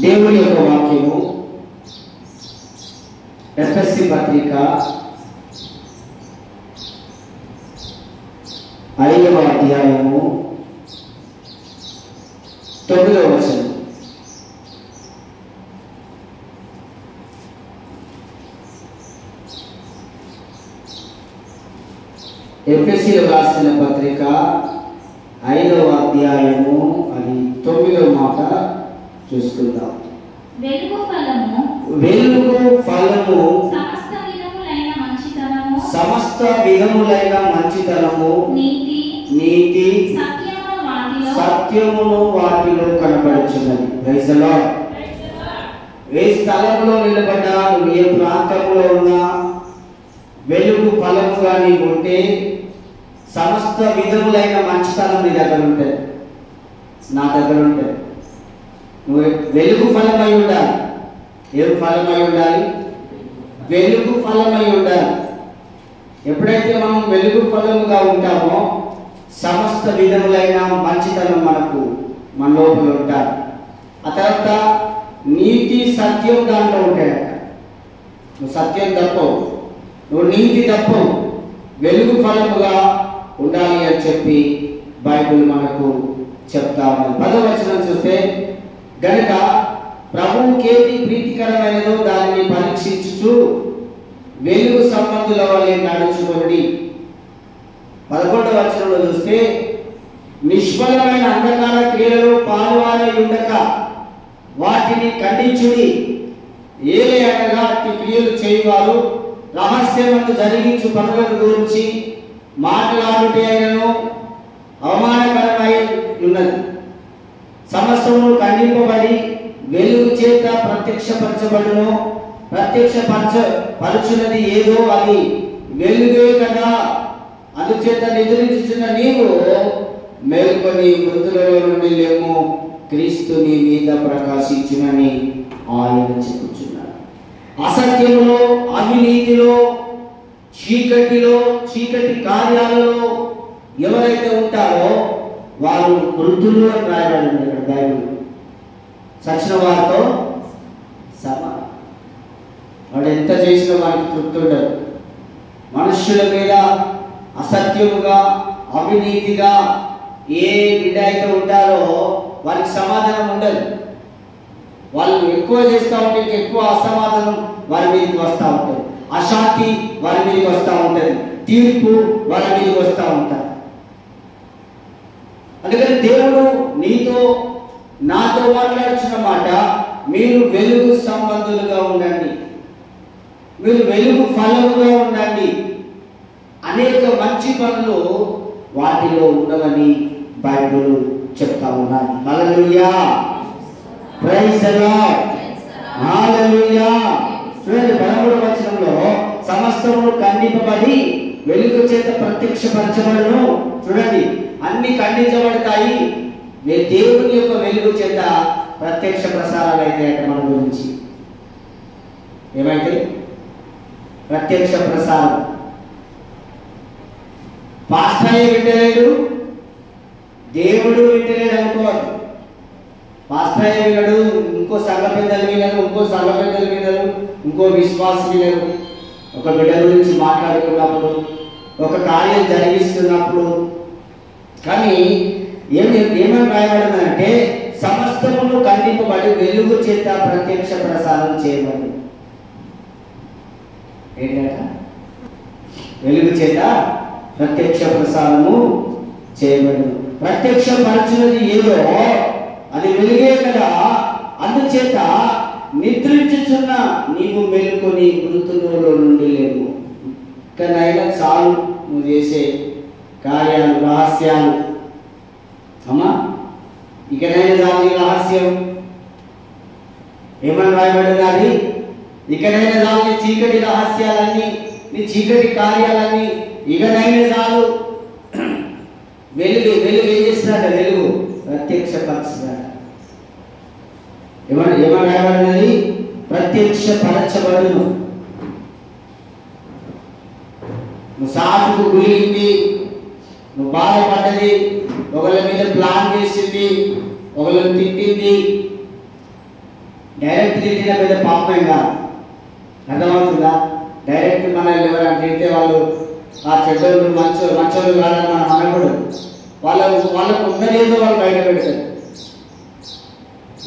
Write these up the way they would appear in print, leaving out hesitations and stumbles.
దేవుని యొక్క వాక్యము ఎఫెసీ పత్రిక 5వ అధ్యాయము 9వ వచనం. ఎఫెసీయులకు రాసిన పత్రిక 5వ అధ్యాయము అది 9వ మాట చూసుకుందాం. వెలుగు ఫలము సమస్త విధములైన మంచితనము నీతి సత్యమును వాటిలో కనబడుచున్నది. Praise the lord. ఏ స్థలంలో నిలబడ్డా, నువ్వు ఏ ప్రాంతంలో ఉన్నా, వెలుగు ఫలముగా నీకు ఉంటే సమస్త విధములైన మంచితనం నీ దగ్గర ఉంటుంది, నా దగ్గర ఉంటుంది. నువ్వు వెలుగు ఫలమై ఉండాలి. ఏం ఫలమై ఉండాలి? వెలుగు ఫలమై ఉండాలి. ఎప్పుడైతే మనం వెలుగు ఫలముగా ఉంటామో సమస్త విధములైన మంచితనం మన లోపల ఉంటారు. ఆ తర్వాత నీతి సత్యం దాంట్లో ఉంటాయి. నువ్వు సత్యం తప్పవు, నువ్వు నీతి తప్పవు, వెలుగు ఫలముగా ఉండాలి అని చెప్పి బైబిల్ మనకు చెప్తా ఉన్నది. 10వ వచనం చూస్తే, గనుక ప్రభువుకి ఏది ప్రీతికరమైనదో దానిని పరీక్షించుచు వెలుగు సంబంధుల వలె నడుచుకొనుడి. 11వ వచనంలో చూస్తే, నిష్ఫలమైన అంధకార క్రియలలో పాలువారై ఉండక వాటిని ఖండించుడి. ఏలే అనగా అట్టి క్రియలు చేయువారు రహస్యమందు జరిగించు పనులను గురించి మాట్లాడుటే అయినను అవమానకరమై ఉన్నది. సమస్తము ఖండింపబడి వెలుగు చేత ప్రత్యక్షపరచబడును. ప్రత్యక్షపరచున్నది ఏదో అది వెలుగే కదా. అందుచేత నిద్రించుచున్న నీవు మేల్కొని మృతులలో నుండి లేము, క్రీస్తు నీ మీద ప్రకాశించునని ఆయన చెప్పుచున్నాడు. అసత్యములో, అవినీతిలో, చీకటి కార్యాలలో ఎవరైతే ఉంటారో వారు మృతులు అని రాయబడింది ఇక్కడ బైబిల్. చచ్చిన వారితో సమానం. వాడు ఎంత చేసినా వారికి తృప్తి ఉండదు. మనుష్యుల మీద అసత్యముగా, అవినీతిగా ఏ బిడ్డ అయితే ఉంటారో వారికి సమాధానం ఉండదు. వాళ్ళు ఎక్కువ చేస్తూ ఉంటే ఎక్కువ అసమాధానం వారి మీదకి వస్తూ ఉంటుంది, అశాంతి వారి మీదకి వస్తూ ఉంటుంది, తీర్పు వారి మీదకి వస్తూ ఉంటారు. అందుకని దేవుడు నీతో నాతో మాట్లాడుతున్న మాట, మీరు వెలుగు సంబంధులుగా ఉండండి, మీరు వెలుగు ఫలముగా ఉండండి. అనేక మంచి పనులు వాటిలో ఉండవని బైబిల్ చెప్తా ఉన్నది. హల్లెలూయా, ప్రైజ్ ది లార్డ్, హల్లెలూయా. చూడండి 13వ వచనంలో సమస్తము ఖండింపబడి వెలుగు చేత ప్రత్యక్షపరచబడును. చూడండి, అన్ని ఖండించబడతాయి, దేవుని యొక్క వెలుగు చేత ప్రత్యక్ష ప్రసారాలు అయితే మన గురించి ఏమైతే ప్రత్యక్ష ప్రసారం. పాస్టర్ వింటలేడు, దేవుడు వింటలేడు అనుకోవాలి. పాస్టర్ వినడు, ఇంకో సంఘ పెద్దలు వినరు, ఇంకో సంఘ పెద్దలు వినరు, ఇంకో విశ్వాసం వినరు. ఒక బిడ్డ గురించి మాట్లాడుకున్నప్పుడు, ఒక కార్యం జరిగిస్తున్నప్పుడు, కానీ ఏమని రాయబడిందంటే సమస్తమును ఖండింపబడి వెలుగు చేత ప్రత్యక్ష ప్రసారం చేయబడి. ఏంటంట? వెలుగు చేత ప్రత్యక్ష ప్రసారము చేయబడి. ప్రత్యక్షపరచినది ఏదో అది వెలుగే కదా, అందుచేత నిద్రించుచున్న నీవు మెలుకొని మృతులలో నుండి లేవు. ఇకనైనా చాలు నువ్వు చేసే కార్యాలు, రహస్యాలు. అమ్మా, ఇకనైనా చాలు నీ రహస్యం. ఏమని రాయబడినది? ఇకనైనా చాలు నీ చీకటి రహస్యాలన్నీ, నీ చీకటి కార్యాలన్నీ ఇకనైనా చాలు. వెలుగు వెలుగు ఏం చేస్తున్నాడు? వెలుగు ప్రత్యక్షపరచున్నాడు. ఏమని రాయబడినది? ప్రత్యక్షపరచబడును. నువ్వు సాటుకు గురిగింది, నువ్వు బాధపడ్డది, ఒకళ్ళ మీద ప్లాన్ చేసింది, ఒకళ్ళని తిట్టింది, డైరెక్ట్ తిట్టిన మీద పాపం కాదు. అర్థమవుతుందా? డైరెక్ట్ మనల్ని ఎవరైనా తిడితే వాళ్ళు ఆ చెడ్డోళ్ళు మంచోళ్ళు కాదని మనం అనకూడదు. వాళ్ళకు ఉన్నదేదో వాళ్ళు బయట పెడతారు.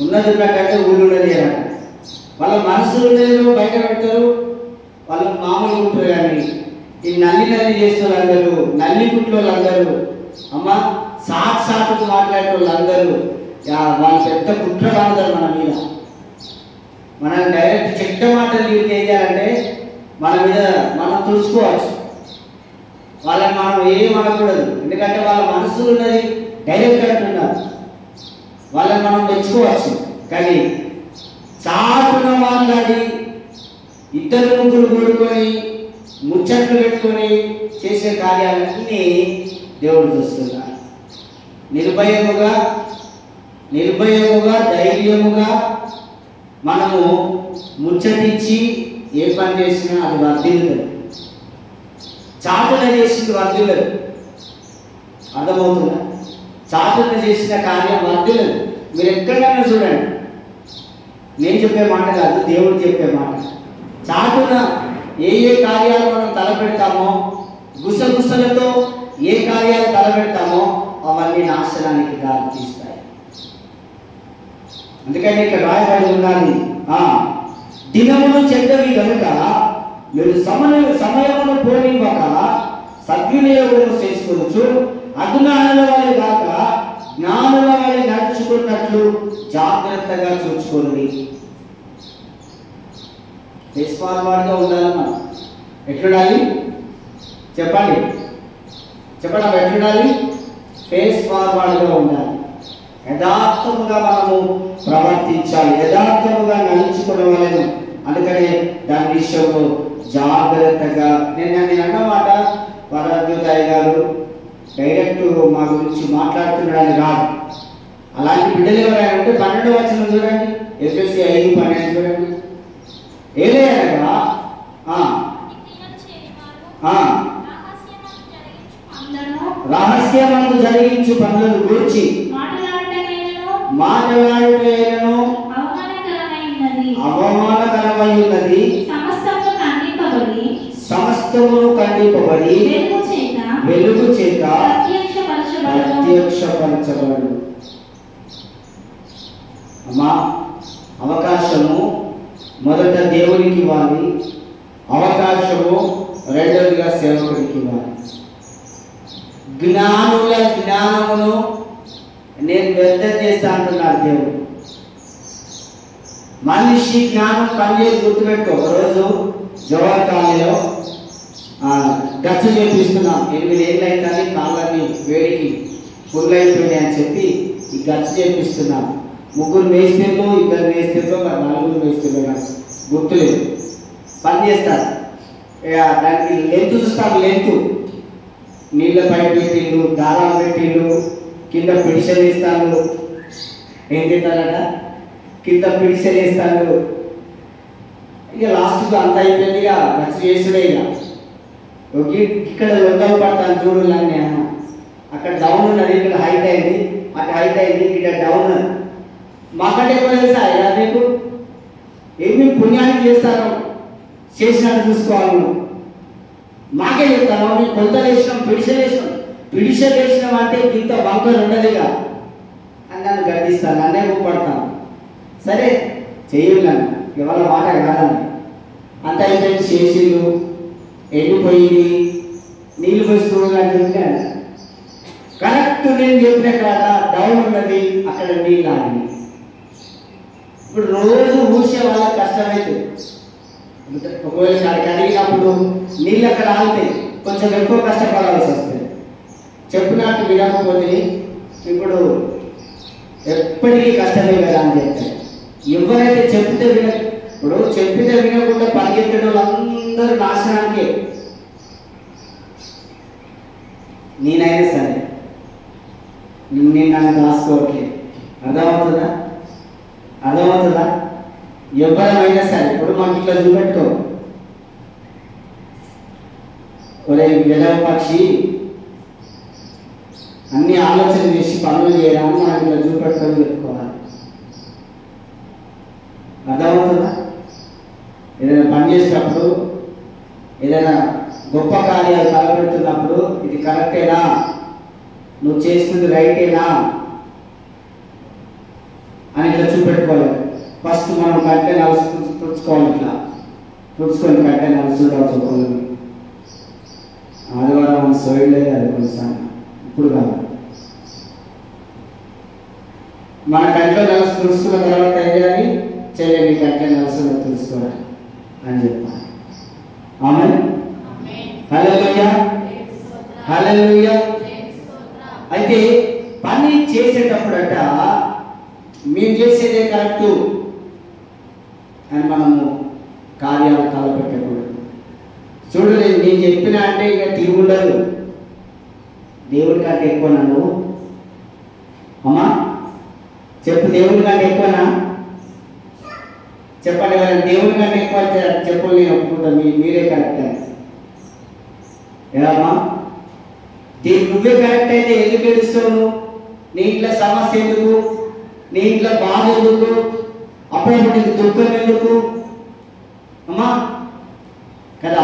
ఉన్నది ఉన్నట్టయితే ఊళ్ళు ఉన్నది అన్నట్టు. వాళ్ళ మనసులు ఉన్నదేదో బయట పెడతారు. వాళ్ళు మామూలుగా ఉంటారు. కానీ ఈ నల్లి చేస్తున్న అందరూ, నల్లి కుట్లు వాళ్ళందరూ, అమ్మ సాటుకు మాట్లాడే వాళ్ళందరూ వాళ్ళు పెద్ద కుట్ర కానుతారు మన మీద. మనం డైరెక్ట్ చెడ్డ మాటలు యూజ్ చేయాలంటే మన మీద మనం చూసుకోవచ్చు. వాళ్ళని మనం ఏమనకూడదు, ఎందుకంటే వాళ్ళ మనసులో ఉన్నది డైరెక్ట్ అంటున్నారు. వాళ్ళని మనం మెచ్చుకోవచ్చు. కానీ చాటున మాట్లాడి ఇద్దరు ముగ్గురు కూడుకొని ముచ్చట్లు పెట్టుకొని చేసే కార్యాలన్నీ దేవుడు చూస్తున్నాడు. నిర్భయముగా ధైర్యముగా మనము ముచ్చటించి ఏ పని చేసినా అది వర్ధిల్లుతుంది. చాటున చేసింది వర్ధిల్లదు. అర్థమవుతుందా? చాటున చేసిన కార్యం వర్ధిల్లదు. మీరు ఎక్కడైనా చూడండి, నేను చెప్పే మాట కాదు, దేవుడు చెప్పే మాట. చాటున ఏ కార్యాలు మనం తలపెడతామో, గుసగుసలతో ఏ కార్యాలు తలపెడతామో అవన్నీ నాశనానికి దారి తీస్తాయి. అందుకని ఇక్కడ రాయబడి ఉన్నది, దినములు చెడ్డవి కనుక మీరు సమయమును పోనివ్వక సద్వినియోగము చేసుకోవచ్చు. అజ్ఞానుల వలె కాక జ్ఞానుల వలె నడుచుకున్నట్లు జాగ్రత్తగా చూసుకోండి. ఫేస్ ఫార్వర్డ్గా ఉండాలి మనం. ఎట్లుండాలి చెప్పండి, ఎట్లుండాలి? ఫేస్ ఫార్వర్డ్గా ఉండాలి. యథార్థముగా మనము ప్రవర్తించాలి, యథార్థముగా నడుచుకోవడం. అందుకనే దాని విషయంలో జాగ్రత్తగా నేను అన్నమాట. వరద్యోతాయి గారు డైరెక్ట్ మా గురించి మాట్లాడుతున్నాడని కాదు. అలాంటి బిడ్డలు ఎవరైనా ఉంటే 12వ వచనం చూడండి, ఎఫెసీ 5:12 చూడండి. ఏలయనగా రహస్యమందు జరిగించు పనులను గురించి మాట్లాడుటైనను అవమానకరమైనది సమస్తమును ఖండింపబడి వెలుగు చేత ప్రత్యక్షపరచబడు. అమ్మా, అవకాశము మొదట దేవునికి ఇవ్వాలి, అవకాశము రెండవదిగా సేవకుడికి ఇవ్వాలి. జ్ఞానుల జ్ఞానమును నేను వ్యర్థం చేస్తా అంటున్నాడు దేవుడు. మనిషి జ్ఞానం పనిచేసి గుర్తుపెట్టుకో. ఒకరోజు జవహర్ కాలనీలో గచ్చు చేపిస్తున్నాం. 8 ఏళ్ళు అయితే కాళ్ళని వేడికి పుల్లైపోయినాయి అని చెప్పి ఈ గచ్చు చేపిస్తున్నాం. 3 మేస్త్రీలు, 2 మేస్త్రీలు, 4 మేస్త్రీలు గుర్తులేదు, పని చేస్తారు. దానికి లెంత్ చూస్తారు. లెంత్ నీళ్ళ పైపు పెట్టిళ్ళు, దారాలు పెట్టిళ్ళు, కింద పిడిసెలు వేస్తాను. ఏం చేస్తారట, కింద పిడిసెలు వేస్తాను. ఇక లాస్ట్కు అంత అయిపోయింది. ఇక గచ్చు చేసుడే. ఇక ఇక్కడ వందలు పడతాను చూడాలని అక్కడ డౌన్ ఉన్నది, ఇక్కడ హైట్ అయింది, అక్కడ హైట్ అయింది, ఇక్కడ డౌన్. మాకంటే ఎక్కువ తెలుసా ఇలా మీకు? ఏమి పుణ్యానికి చేస్తాను, చేసినట్టు చూసుకోవాలి. మాకే చెప్తాను, మీకు కొలతలు వేసినాం, పిడిసెలు వేసినాం అంటే ఇంత వంకలు ఉండదుగా అని నన్ను గర్దిస్తాను, నన్నే ఊపడతాను. సరే చేయలేను, ఎవరి మాట కాదని. అంత అయిపోయింది, చేసిళ్ళు, ఎండిపోయింది, నీళ్ళు పోసి చూడాలంటే కరెక్ట్ నేను చెప్పిన కాడ డౌన్ ఉన్నది, అక్కడ నీళ్ళు ఆగింది. ఇప్పుడు రోజు ఊసే వాళ్ళ కష్టమైతే ఒకవేళ కడిగినప్పుడు నీళ్ళు అక్కడ ఆగితే కొంచెం ఎక్కువ కష్టపడాల్సి వస్తుంది. చెప్పినట్టు వినకపోతే ఇప్పుడు ఎప్పటికీ కష్టమే కదా అని చెప్తారు. ఎవరైతే చెప్పితే ఇప్పుడు చెప్పితే వినకుండా పరిగెత్తడం వాళ్ళందరూ నాశనానికే. నేనైనా సరే నేను నన్ను రాసుకోవట్లేదు. అర్థమవుతుందా? ఎవరమైనా సరే ఇప్పుడు మాకు ఇట్లా చూపెట్టుకో, ఒరే వెదవ పక్షి అన్ని ఆలోచన చేసి పనులు చేయడానికి మనం ఇట్లా చూపెట్టుకొని చెప్పుకోవాలి. అర్థమవుతుందా? ఏదైనా పని చేసేటప్పుడు, ఏదైనా గొప్ప కార్యాలు తలపెడుతున్నప్పుడు ఇది కరెక్టేనా, నువ్వు చేస్తుంది రైటేనా అని ఇట్లా చూపెట్టుకోవాలి. ఫస్ట్ మనం కట్టే నలుసు తుడుచుకోవాలి. ఇట్లా తుడుచుకొని కట్టే నలుసుకుంటాం. చెప్పుకోవాలి. ఆదివారం మనం సోయలేదు, అది కొన్నిసార్లు ఇప్పుడు కాదు. మన కంట్లో నలుసు తుడుచుకున్న తర్వాత ఏం చేయాలి? చెల్లె మీ కంట్లో నలుసు తుడుచుకోవాలి అని చెప్పాలి. ఆమేన్. హల్లెలూయా, హల్లెలూయా. అయితే పని చేసేటప్పుడట మేము చేసేదే కరెక్టు అని మనము కార్యాలు తలపెట్టకూడదు. చూడలేదు, నేను చెప్పిన అంటే ఇక తిరుగుండదు. దేవుడి కంటే ఎక్కువనా నువ్వు? అమ్మా చెప్పు, దేవుడి కంటే ఎక్కువనా? చెప్పండి, దేవుడి కంటే ఎక్కువ చెప్పులు నేను ఒప్పుకుంటాను. మీరే కరెక్ట్ అని. ఏమమ్మా, నువ్వే కరెక్ట్ అయితే ఎందుకు ఏడుస్తావు? నీ ఇంట్లో సమస్య ఎందుకు? నీ ఇంట్లో బాధ ఎందుకు? అప్పుడప్పుడు నీకు దుఃఖం ఎందుకు అమ్మా? కదా,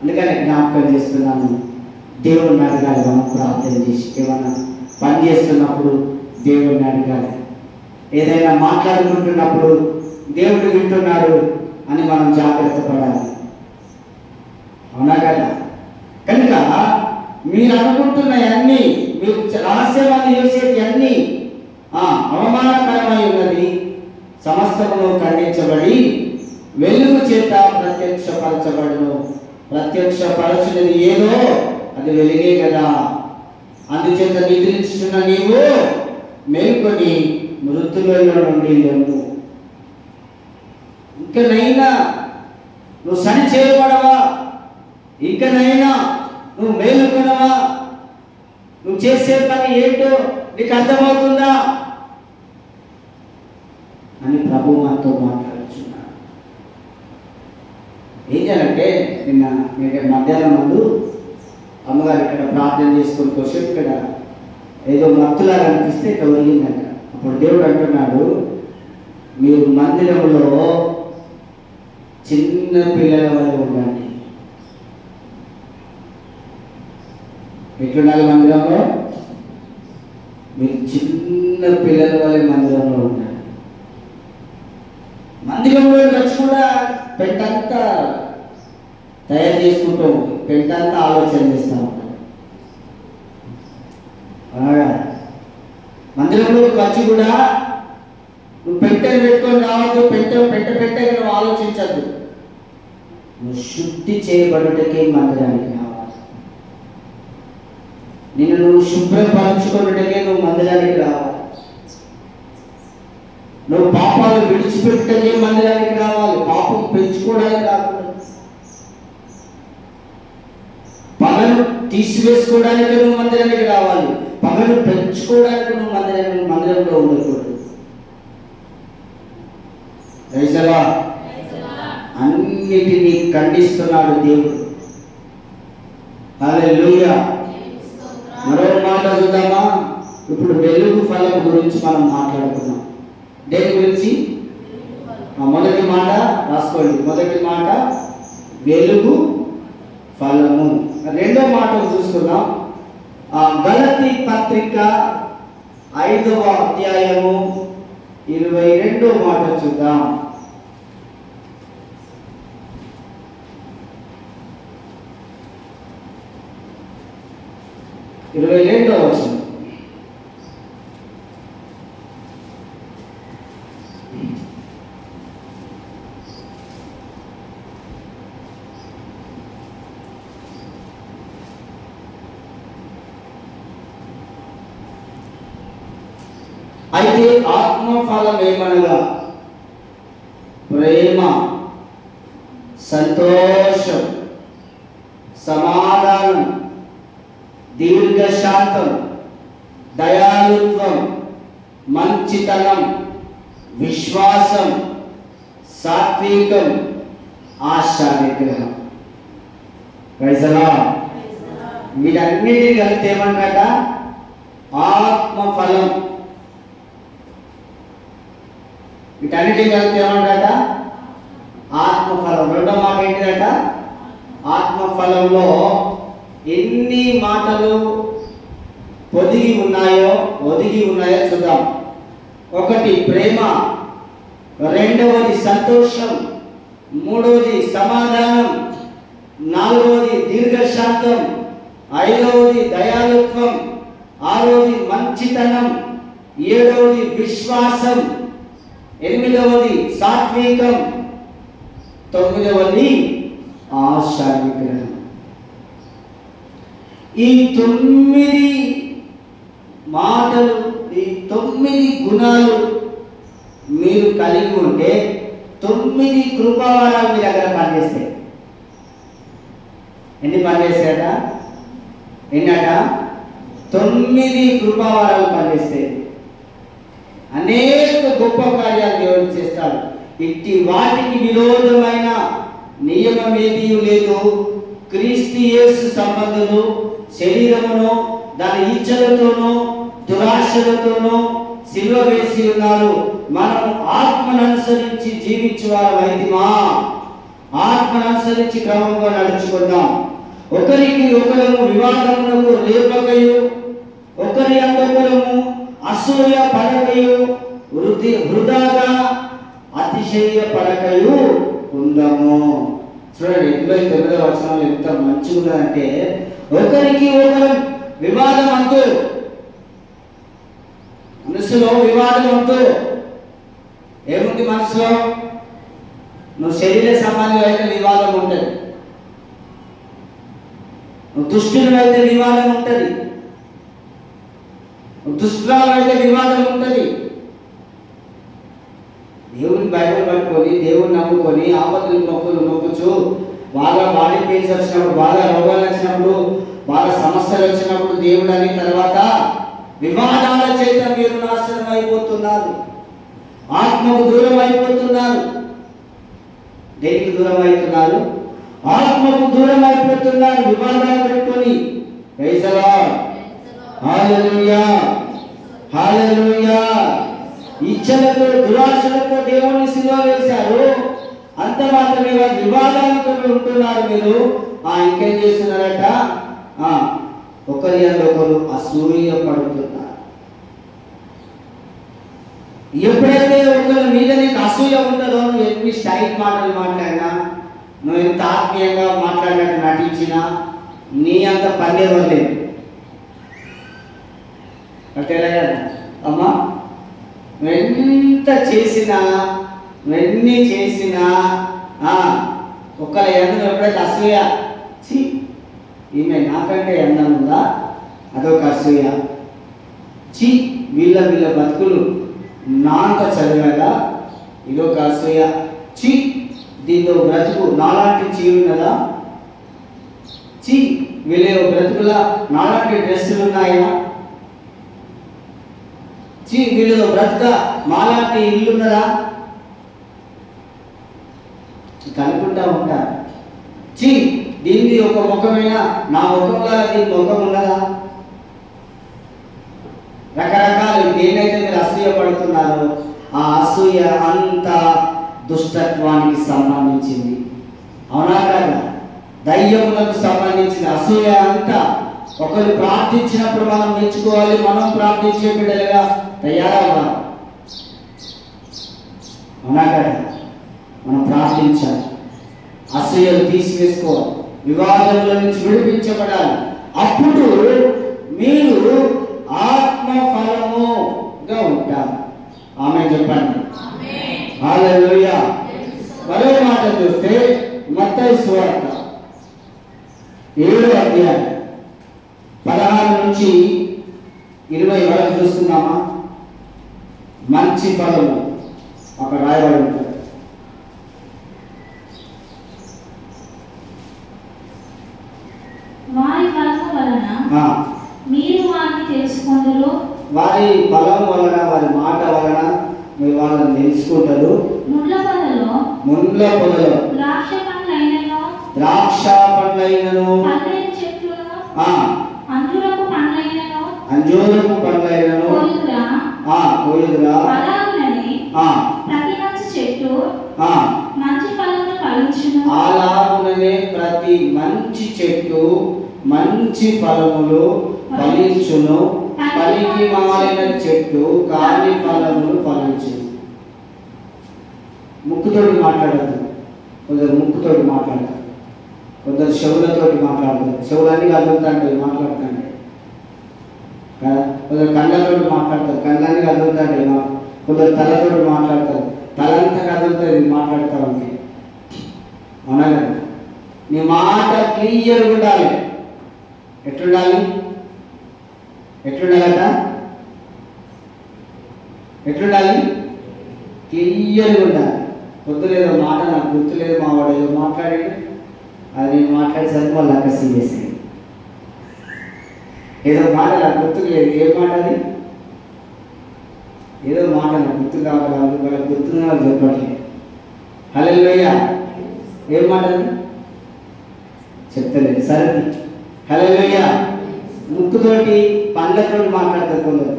అందుకని జ్ఞాపకం చేస్తున్నాను. దేవుడిని అడగాలి. మనం ప్రార్థన చేసి ఏమన్నా పని చేస్తున్నప్పుడు దేవుడిని అడగాలి. ఏదైనా మాట్లాడుకుంటున్నప్పుడు దేవుడు వింటున్నాడు అని మనం జాగ్రత్త పడాలి. అవునా కదా? కనుక మీరు అనుకుంటున్నవన్నీ, మీరు రహస్యవాన్ని చేసేది అన్నీ అవమానకరమై ఉన్నది. సమస్తమును ఖండించబడి వెలుగు చేత ప్రత్యక్షపరచబడును. ప్రత్యక్షపరచునది ఏదో అది వెలుగే కదా. అందుచేత నిద్రించున్న నీవు మేల్కొని మృతులలో నుండి లేవు. ఇంకనైనా నువ్వు సరి చేయబడవా? ఇంకనైనా నువ్వు మేలుకొనవా? నువ్వు చేసే పని ఏంటో నీకు అర్థమవుతుందా అని ప్రభు మనతో మాట్లాడుచున్నాడు. ఏం చేయాలంటే, నిన్న మధ్యాహ్నం ముందు అమ్మగారు ఇక్కడ ప్రార్థన చేసుకొని కోసం ఇక్కడ ఏదో మత్తులాగా అనిపిస్తే ఇక్కడ ఒరిగిందంట. అప్పుడు దేవుడు అంటున్నాడు, మీరు మందిరంలో చిన్న పిల్లల వల్ల ఉండండి. ఎట్లుండాలి మందిరంలో? మీరు చిన్న పిల్లల వల్ల మందిరంలో ఉండండి. ఎంతంతా ఆలోచన చేస్తూ ఉంటారు. అనగా మందిరంలోకి వచ్చి కూడా నువ్వు పెట్టెలు పెట్టుకొని రావద్దు, పెట్టగా నువ్వు ఆలోచించద్దు. నువ్వు శుద్ధి చేయబడుటకే మందిరానికి రావాలి. నిన్ను నువ్వు శుభ్రపరచుకున్నట్టుకే నువ్వు మందిరానికి రావాలి. నువ్వు పాపాలు విడిచిపెట్టకే మందిరానికి రావాలి, పాపం పెంచుకోవడానికి రాకుండా. పగను తీసివేసుకోవడానికి నువ్వు మందిరానికి రావాలి, పగను పెంచుకోవడానికి నువ్వు మందిరంలో ఉండకూడదు. రైసలా అన్నిటినీ ఖండిస్తున్నాడు దేవుడు. హల్లెలూయా. మరో మాట చూద్దామా? ఇప్పుడు వెలుగు ఫలం గురించి మనం మాట్లాడుకున్నాం. దేని గురించి? మొదటి మాట రాసుకోండి. మొదటి మాట వెలుగు ఫలము. రెండో మాట చూసుకుందాం. గలతీ పత్రిక 5వ అధ్యాయము 22వ మాట చూద్దాం. 22వ వచనం. అయితే ఆత్మఫలం ఏమనగా ప్రేమ, సంతోషం, సమాధానం, దీర్ఘశాంతం, దయాళుత్వం, మంచితనం, విశ్వాసం, సాత్వికం, ఆశా నిగ్రహం. వీటన్నిటిని కలిపితే ఏమన్నట? ఆత్మఫలం. వీటన్నిటిని కలిపితే ఏమన్నట? ఆత్మఫలం. రెండో మాట ఏంటిదట? ఆత్మఫలంలో ఎన్ని మాటలు ఒదిగి ఉన్నాయో చూద్దాం. ఒకటి ప్రేమ, రెండవది సంతోషం, మూడవది సమాధానం, నాలుగవది దీర్ఘశాంతం, ఐదవది దయాళుత్వం, ఆరవది మంచితనం, ఏడవది విశ్వాసం, ఎనిమిదవది సాత్వికం, తొమ్మిదవది ఆశా నిగ్రహం. ఈ 9 మాటలు, ఈ 9 గుణాలు మీరు కలిగి ఉంటే 9 కృపావరాలు మీ దగ్గర పనిచేస్తాయి. ఎన్ని పనిచేస్తాయట? ఎన్నట? 9 కృపావరాలు పనిచేస్తాయి. అనేక గొప్ప కార్యాలు దేవుడు చేస్తాడు. ఇట్టి వాటికి విరోధమైన నియమం ఏదీ లేదు. క్రీస్తు యేసు సంబంధులు శరీరమును దాని ఇచ్చలతోనూ దురాశలతోనూ సిలువ వేసి ఉన్నారు. మనము ఆత్మను అనుసరించి జీవించువారమైతిమా? ఆత్మను అనుసరించి క్రమంగా నడుచుకుందాం. ఒకరికి ఒకరము వివాదమునకు రేపకయు, ఒకరి అందొకరము అసూయ పడకయు, వృధాగా అతిశయ పడకయు ఉందము. చూడండి 29వ వచనంలో ఎంత మంచిగా ఉన్నదంటే, ఒకరికి ఒకరు వివాదం అంటూ, మనసులో వివాదం అంటూ ఏముంది? మనసులో నువ్వు శరీర సంబంధం అయితే వివాదం ఉంటుంది, నువ్వు దుష్టులు అయితే వివాదం ఉంటుంది, నువ్వు దుష్టురాలు అయితే వివాదం ఉంటుంది. దేవుని బైబిల్ పట్టుకొని, దేవుని నమ్ముకొని, ఆపదలు మొక్కుచు, బాగా బాడీ పెయిన్స్ వచ్చినప్పుడు, బాగా రోగాలు వచ్చినప్పుడు, బాగా సమస్యలు వచ్చినప్పుడు దేవుడు అని తర్వాత వివాదాల చేత మీరు నాశనం అయిపోతున్నారు, ఆత్మకు దూరం అయిపోతున్నారు. దేనికి దూరం అవుతున్నారు? ఆత్మకు దూరం అయిపోతున్నారు వివాదాలు పెట్టుకొని. Praise the lord. Hallelujah, hallelujah. ఇచ్చలతో దురాశలతో దేవుని సిలువ వేశారు. అంత మాత్రమే వివాదాలతో ఉంటున్నారు మీరు. ఇంకేం చేస్తున్నారట? ఒకరి ఒకరు అసూయ పడుతున్నారు. ఎప్పుడైతే ఒకరి మీద నీకు అసూయ ఉంటుందో, నువ్వు ఎన్ని స్టైల్ మాటలు మాట్లాడినా, నువ్వు ఎంత ఆత్మీయంగా మాట్లాడినట్టు నటించినా, నీ అంత పండేవారు లేదు. అంతేనా కదా అమ్మా? నువ్వెంత చేసినా నువ్వెన్ని చేసినా ఒకళ్ళ ఎందు ఎప్పుడైతే అసూయ, చి ఈమె నాకంటే ఎండం ఉందా, అదొక అసూయ. చి వీళ్ళ బతుకులు నాంత చదివాగా, ఇదొక అసూయ. చి దీంతో బ్రతుకు నాలాంటి చీరున్నదా, చి వీళ్ళ బ్రతుకుల నాలాంటి డ్రెస్సులు ఉన్నాయా, చి వీళ్ళలో బ్రతుక మాలాంటి ఇల్లున్నదా కనుక్కుంటా ఉంటారు. చి దీన్ని ఒక ముఖమైనా నా ముఖంలా దీని ముఖం ఉన్నదా? రకరకాలు దేనైతే మీరు అసూయ పడుతున్నారో ఆ అసూయ అంతా దుష్టత్వానికి సంబంధించింది. అవునా కాదా? దయ్యములకు సంబంధించిన అసూయ అంతా. ఒకరు ప్రార్థించినప్పుడు మనం మెచ్చుకోవాలి, మనం ప్రార్థించే బిడ్డలుగా తయారవ్వాలి. అవునా కాదా? మనం ప్రార్థించాలి, అసూయలు తీసివేసుకోవాలి, వివాదముల నుంచి విడిపించబడాలి. అప్పుడు మీరు ఆత్మ ఫలముగా ఉంటారు. ఆమేన్ చెప్పండి. హల్లెలూయా. మరో మాట చూస్తే మత్తయి సువార్త 7వ అధ్యాయం 16 నుంచి 20 వరకు చూస్తున్నామా? మంచి ఫలము అక్కడ రాయబడి ఉంటుంది. వారి ఫలము వలన మీరు వారిని తెలుసుకొందురు. వారి ఫలం వలన, వారి మాట వలన మీరు వాళ్ళని తెలుసుకుంటారు. ముండ్ల పొదలో ద్రాక్ష పండ్లైనను అంజూరపు పండ్లైనను కోయుదురా. అలాగుననే ప్రతి మంచి చెట్టు మంచి ఫలములు ఫలించును, పనికి మాలిన చెట్టు కాని ఫలములు ఫలించును. ముక్కుతోటి మాట్లాడద్దు, కొందరు ముక్కుతోటి మాట్లాడతారు, కొందరు చెవులతోటి మాట్లాడతారు. చెవులన్నీ కదులుతాంటాయి మాట్లాడుతాంటే. కొందరు కళ్ళతోటి మాట్లాడతారు, కళ్ళన్నీ కదులుతాంటాయి. కొందరు తలతోటి మాట్లాడతారు, తలంతా కదులుతుంది మాట్లాడుతూ ఉంటే. అవునా కదా? నీ మాట క్లియర్గా ఉండాలి. ఎట్లుండాలి? ఎట్లుండాలట? ఎట్లుండాలి? క్లియర్గా ఉండాలి. పొద్దులేదో మాట నాకు గుర్తులేదు, మా వాడు ఏదో మాట్లాడాడు, అది నేను మాట్లాడేసరికి వాళ్ళు అక్కడ సీరియస్ అయ్యి ఏదో మాట నాకు గుర్తుకు లేదు. ఏ మాట అది? ఏదో మాట నాకు గుర్తు కావాలి, వాళ్ళకి గుర్తున్నా వాళ్ళు చెప్పట్లేదు. హల్లెలూయా. ఏం మాట అది? చెప్తలేదు. సరే, హల్లెలూయా. ముక్కుతోటి పండ్లతోటి మాట్లాడతారు కొందరు.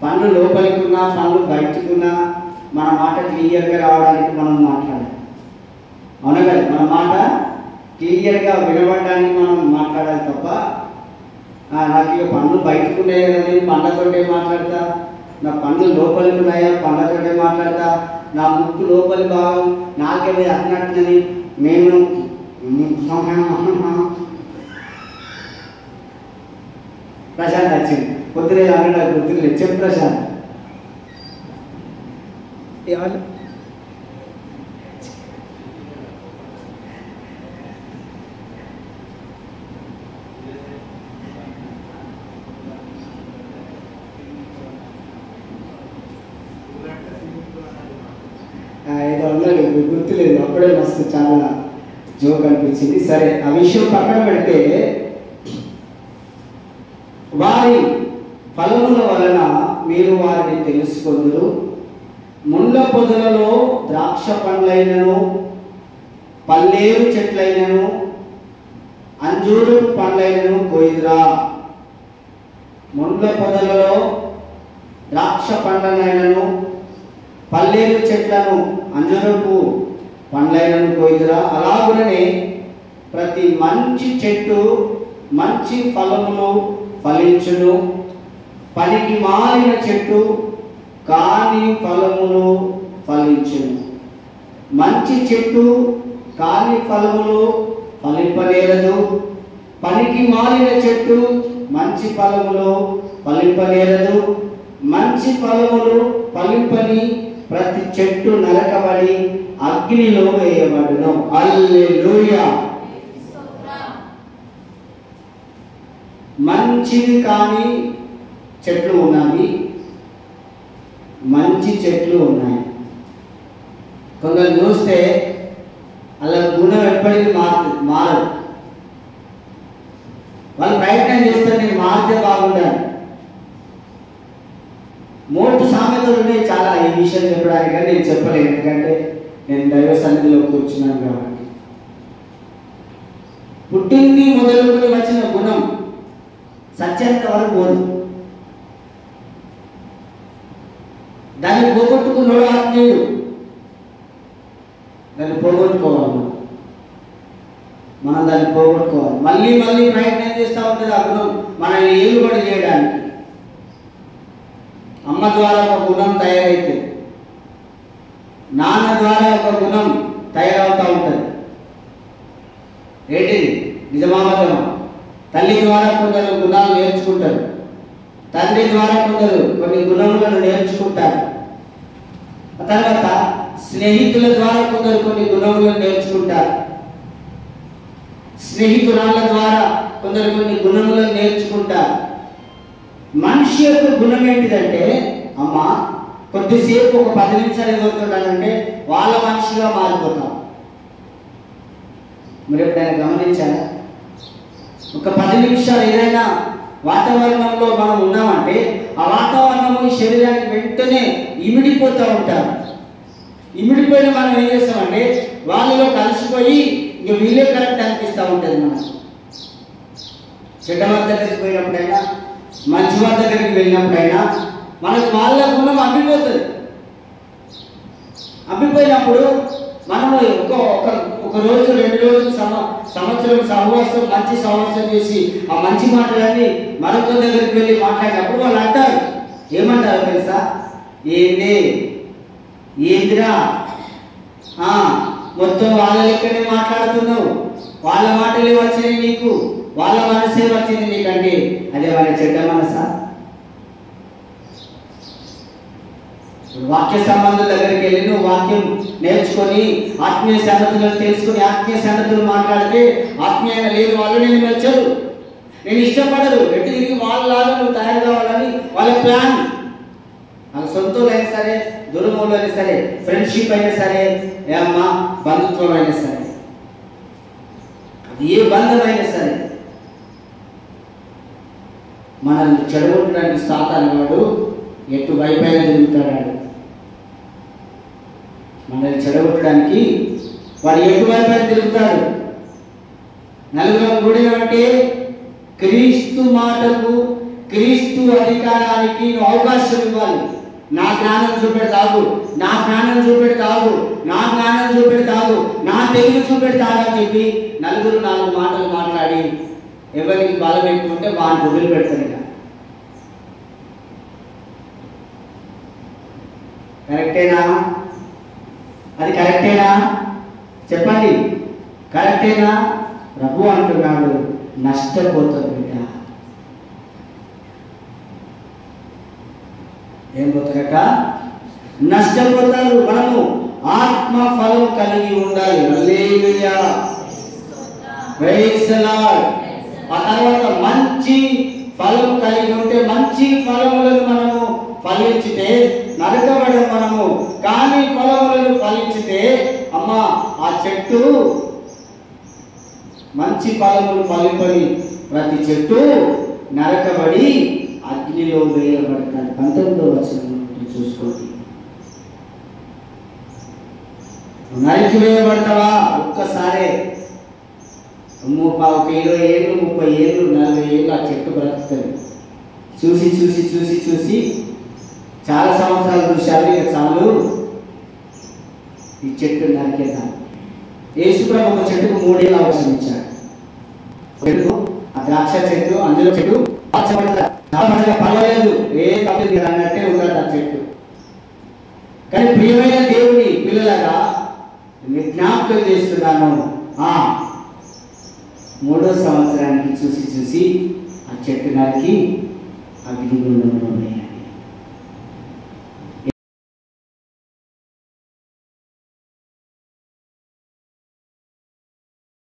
పండ్లు లోపలికి ఉన్నా పండ్లు బయటకున్నా మన మాట క్లియర్గా రావడానికి మనం మాట్లాడాలి. అవునా కదా? మన మాట క్లియర్గా వినబడడానికి మనం మాట్లాడాలి తప్ప నాకు ఇక పండ్లు బయటకు ఉన్నాయి కదా నేను పండ్లతోటే మాట్లాడతా, నా పండ్లు లోపలికి ఉన్నాయా పండ్లతోటే మాట్లాడతా, నా ముక్కు లోపలి భాగం నాకే మీద అన్నట్టునని నేను ప్రశాంత్ వచ్చింది పొద్దునే అన్న నాకు గుర్తులేదు. చెప్పు ప్రశాంత్. ఏమన్నా ఏదో అన్నాడు, గుర్తులేదు. అప్పుడే మస్తు చాలా జోక్ అనిపించింది. సరే, ఆ విషయం పక్కన పెడితే వారి ఫలముల వలన మీరు వారిని తెలుసుకొందురు. ముండ్ల పొదలలో ద్రాక్ష పండ్లైనను పల్లేరు చెట్లైనను అంజూరపు పండ్లైనను కోయిదురా. ముండ్ల పొదలలో ద్రాక్ష పండ్లనైనను పల్లేరు చెట్లను అంజూరపు పండ్లైనను కోయిదురా. అలాగుననే ప్రతి మంచి చెట్టు మంచి ఫలములు ఫలించును, పనికి మాలిన చెట్టు కాని ఫలములు ఫలించును. మంచి చెట్టు కాని ఫలములు ఫలింపనేరదు, పనికి మాలిన చెట్టు మంచి ఫలములు ఫలింపనేరదు, మంచి ఫలములు ఫలింపని ప్రతి చెట్టు నరకబడి అగ్నిలో వేయబడును. హల్లెలూయా. మంచివి కాని చెట్లు ఉన్నాయి, మంచి చెట్లు ఉన్నాయి. కొందరు చూస్తే అలా గుణం ఎప్పటికీ మారదు. వాళ్ళు ప్రయత్నం చేస్తారు, నేను మారితే బాగుండాలి. మోటు సామెతలు ఉన్నాయి చాలా ఈ విషయం చెప్పడానికి, కానీ నేను చెప్పలేను, ఎందుకంటే నేను దైవ సన్నిధిలో కూర్చున్నాను కాబట్టి. పుట్టింది మొదలుకొని వచ్చిన గుణం సత్యంత వరకు పోదు. దాన్ని పోగొట్టుకున్నాడు ఆత్మీయుడు. దాన్ని పోగొట్టుకోవాలి, మనం దాన్ని పోగొట్టుకోవాలి. మళ్ళీ మళ్ళీ ప్రయత్నం చేస్తూ ఉంటుంది ఆ గుణం మనల్ని ఏలుబడి చేయడానికి. అమ్మ ద్వారా ఒక గుణం తయారైతే, నాన్న ద్వారా ఒక గుణం తయారవుతూ ఉంటుంది. ఏంటిది? నిజమాబద్ధమా? తల్లి ద్వారా కొందరు గుణాలు నేర్చుకుంటారు, తండ్రి ద్వారా కొందరు కొన్ని గుణములను నేర్చుకుంటారు. ఆ తర్వాత స్నేహితుల ద్వారా కొందరు కొన్ని గుణములను నేర్చుకుంటారు, స్నేహితురాళ్ళ ద్వారా కొందరు కొన్ని గుణములను నేర్చుకుంటారు. మనిషి యొక్క గుణం ఏంటిదంటే, అమ్మ కొద్దిసేపు ఒక 10 నిమిషాలు ఎదుగుతుంటానంటే వాళ్ళ మనిషిగా మారిపోతాం. మీరు ఎప్పుడైనా గమనించారా? ఒక 10 నిమిషాలు ఏదైనా వాతావరణంలో మనం ఉన్నామంటే ఆ వాతావరణము శరీరానికి వెంటనే ఇమిడిపోతూ ఉంటారు. ఇమిడిపోయిన మనం ఏం చేస్తామంటే వాళ్ళలో కలిసిపోయి ఇక వీళ్ళే కరెక్ట్ అనిపిస్తూ ఉంటుంది. మనం చెడ్డవారి దగ్గరికి పోయినప్పుడైనా మంచివారి దగ్గరికి వెళ్ళినప్పుడైనా మనకు వాళ్ళ గుణం అబ్బిపోతుంది. అబ్బిపోయినప్పుడు మనము ఒక రోజు 2 రోజులు సంవత్సరం సహవాసం, మంచి సహవాసం చేసి ఆ మంచి మాటలన్నీ మరొక దగ్గరికి వెళ్ళి మాట్లాడినప్పుడు వాళ్ళు అంటారు, ఏమంటారు తెలుసా? ఏందిరా మొత్తం వాళ్ళ లెక్కనే మాట్లాడుతున్నావు, వాళ్ళ మాటలే వచ్చినాయి నీకు, వాళ్ళ మనసే వచ్చింది నీకంటే అదే వాళ్ళ చెడ్డ మనసా? వాక్య సంబంధుల దగ్గరికి వెళ్ళి నువ్వు వాక్యం నేర్చుకొని ఆత్మీయ సంగతులను తెలుసుకొని ఆత్మీయ సంగతులు మాట్లాడితే ఆత్మీయంగా లేదు, వాళ్ళు నేను నచ్చరు, నేను ఇష్టపడరు, ఎటు తిరిగి వాళ్ళలాగా నువ్వు తయారు కావాలని వాళ్ళ ప్లాన్. వాళ్ళ సొంతలు అయినా సరే, దూరమూలు అయినా సరే, ఫ్రెండ్షిప్ అయినా సరే, ఏమ్మా బంధుత్వం అయినా సరే, అది ఏ బంధమైనా సరే మనల్ని చెడగొట్టడానికి సాతాను వాడు ఎటు వైపైన తిరుగుతాడు. మనల్ని చెడగొట్టడానికి వాడు ఎటువైపు తిరుగుతాడు. నలుగురం కూడినంటే క్రీస్తు మాటకు, క్రీస్తు అధికారానికి అవకాశం ఇవ్వాలి. నా జ్ఞానం చూపెడతావు, నా జ్ఞానం చూపెడతావు, నా జ్ఞానం చూపెడతావు, నా తెలుగు చూపెడతావు అని చెప్పి నలుగురు 4 మాటలు మాట్లాడి ఎవరికి బలం ఎక్కువ ఉంటే వాడిని వదిలిపెడతారు. కరెక్టేనా? అది కరెక్టేనా? చెప్పండి, కరెక్టేనా? ప్రభు అంటున్నాడు, నష్టపోతారు బిడ్డ. ఏం పోతారట? నష్టపోతారు. మనము ఆత్మ ఫలం కలిగి ఉండాలి. హల్లెలూయా, ప్రైజ్ ది లార్డ్. ఆ తర్వాత మంచి ఫలం కలిగి ఉంటే, మంచి ఫలములను మనము ఫలించితే నరకబడం మనము, కానీ ఫలములను ఫలించితే అమ్మ ఆ చెట్టు మంచి ఫలములు ఫలింపని ప్రతి చెట్టు నరకబడి అగ్నిలో వేయబడతాడు. 19వ వచనం చూసుకోండి. నరికి వేయబడతావా? ఒక్కసారే 20 ఏళ్ళు 30 ఏళ్ళు 40 ఏళ్ళు ఆ చెట్టు బ్రతుకుతుంది. చూసి చూసి చూసి చూసి చాలా సంవత్సరాలు చూశారు, ఇక చాలు ఈ చెట్టు నరికేద్దాం. యేసుప్రభు ఒక చెట్టుకు 3 ఏళ్ళ అవసరం ఇచ్చాడు. చెట్టు, ఆ ద్రాక్ష చెట్టు, అందులో చెట్టు పర్వాలేదు, ఏ తప్పదు అన్నట్టే ఉండదు ఆ చెట్టు. కానీ ప్రియమైన దేవుని పిల్లలాగా జ్ఞాపకం చేస్తున్నాను, 3వ సంవత్సరానికి చూసి ఆ చెట్టు నరికి అగ్నిగుండంలో ఉన్నాయి.